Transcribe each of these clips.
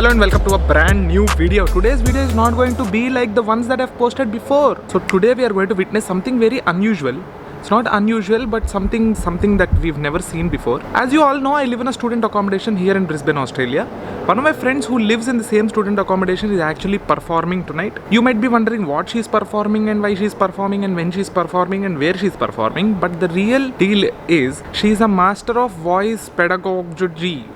Hello and welcome to a brand new video. Today's video is not going to be like the ones that I've posted before. So today we are going to witness something very unusual. It's not unusual, but something that we've never seen before. As you all know, I live in a student accommodation here in Brisbane, Australia. One of my friends who lives in the same student accommodation is actually performing tonight. You might be wondering what she's performing and why she's performing and when she's performing and where she's performing. But the real deal is she's a master of voice pedagogy.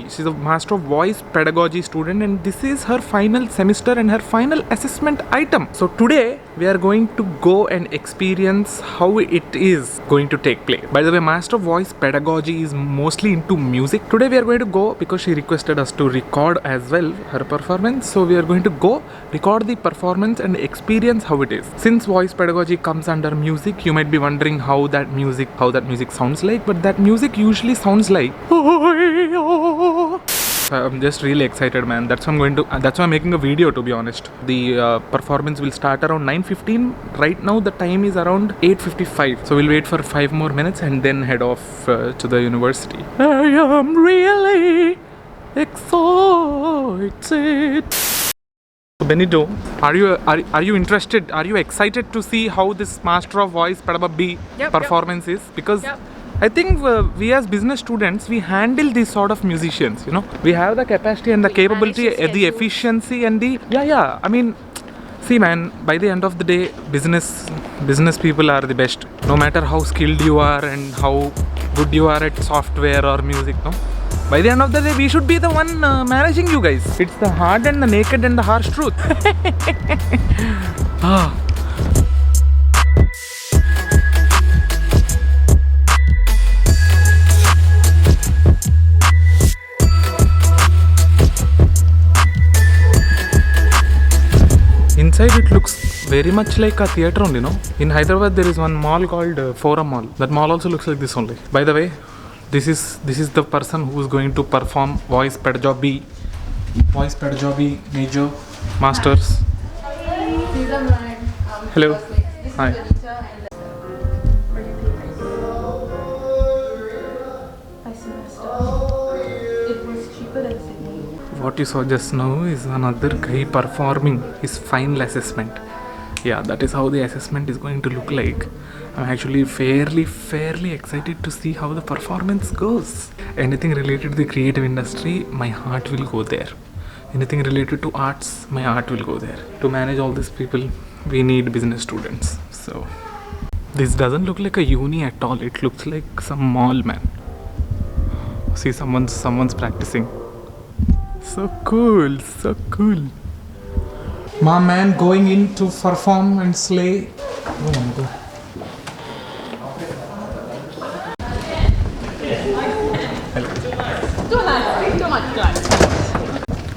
She's a master of voice pedagogy student, and this is her final semester and her final assessment item. So today we are going to go and experience how it is going to take place. By the way, master of voice pedagogy is mostly into music. Today we are going to go because she requested us to record as well her performance. So we are going to go record the performance and experience how it is. Since voice pedagogy comes under music, you might be wondering how that music sounds like, but that music usually sounds like I'm just really excited, man. That's why I'm making a video, to be honest. The performance will start around 9:15. Right now the time is around 8:55. So we'll wait for 5 more minutes and then head off to the university. I am really excited. So Benito, are you interested? Are you excited to see how this Master of Voice Pedagogy performance is? Because I think we as business students, we handle these sort of musicians, you know. We have the capacity and the capability, the efficiency and the... Yeah. I mean, see man, by the end of the day, business people are the best. No matter how skilled you are and how good you are at software or music, no? By the end of the day, we should be the one managing you guys. It's the hard and the naked and the harsh truth. Inside it looks very much like a theatre only, no? In Hyderabad there is one mall called Forum Mall. That mall also looks like this only. By the way, this is the person who is going to perform voice pedagogy major masters. Hello. Hi. What you saw just now is another guy performing his final assessment. Yeah, that is how the assessment is going to look like. I'm actually fairly excited to see how the performance goes. Anything related to the creative industry, my heart will go there. Anything related to arts, my heart will go there. To manage all these people, we need business students. So this doesn't look like a uni at all. It looks like some mall, man. See, someone's practicing. So cool. My man going in to perform and slay. Oh my god.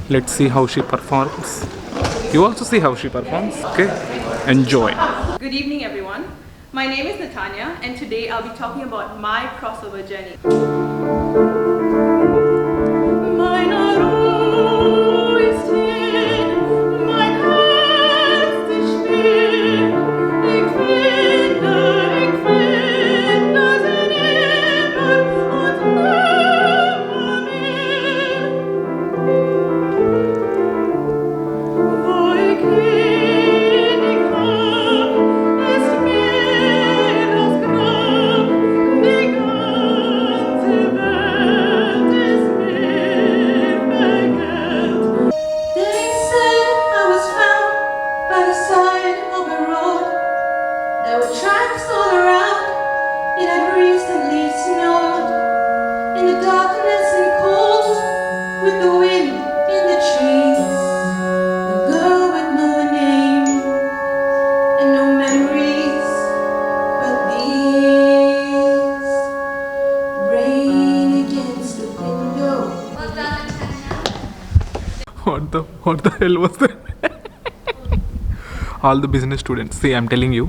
Let's see how she performs. You also see how she performs. Okay? Enjoy. Good evening, everyone. My name is Natanya, and today I'll be talking about my crossover journey. What the hell was that? All the business students. See, I'm telling you,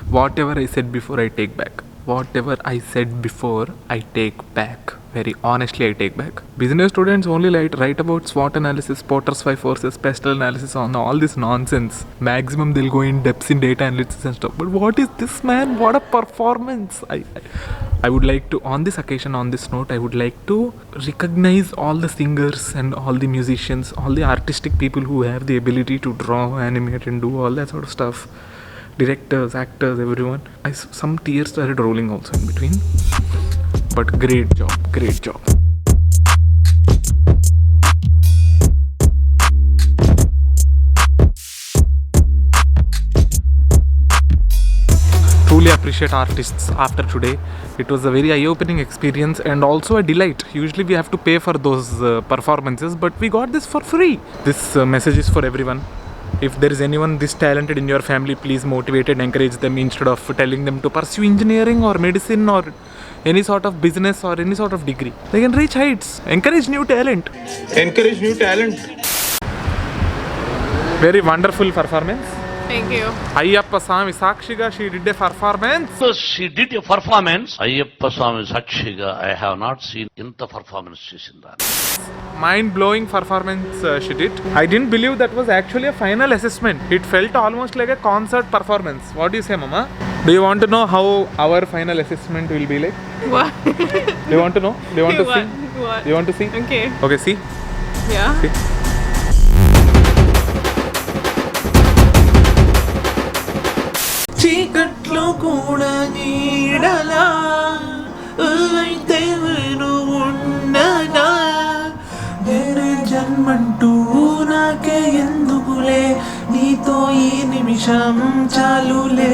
whatever I said before, I take back. Whatever I said before, I take back. Very honestly, I take back. Business students only write about SWOT analysis, Potter's 5 forces, pestle analysis, on all this nonsense. Maximum they'll go in depths in data analysis and stuff. But what is this, man? What a performance! I would like to, on this occasion, on this note, I would like to recognize all the singers and all the musicians, all the artistic people who have the ability to draw, animate, and do all that sort of stuff. Directors, actors, everyone. Some tears started rolling also in between. But great job, great job. Truly appreciate artists after today. It was a very eye-opening experience and also a delight. Usually we have to pay for those performances, but we got this for free. This message is for everyone. If there is anyone this talented in your family, please motivate and encourage them instead of telling them to pursue engineering or medicine or any sort of business or any sort of degree. They can reach heights. Encourage new talent. Encourage new talent. Very wonderful performance. Thank you. Ayyappa Swami Sakshiga, she did a performance. So she did a performance. Ayyappa Swami Sakshiga, I have not seen inta performance chesinda. Mind-blowing performance she did. I didn't believe that was actually a final assessment. It felt almost like a concert performance. What do you say, Mama? Do you want to know how our final assessment will be like? What? Do you want to know? Do you want to What? see? What? Do you want to see? Okay. Okay, see? Yeah. See? చీకట్లో కూడా నీడలా అయితే నువ్వు ఉండగా వేరే జన్మంటూ నాకే ఎందుకులే నీతో ఈ నిమిషం చాలులే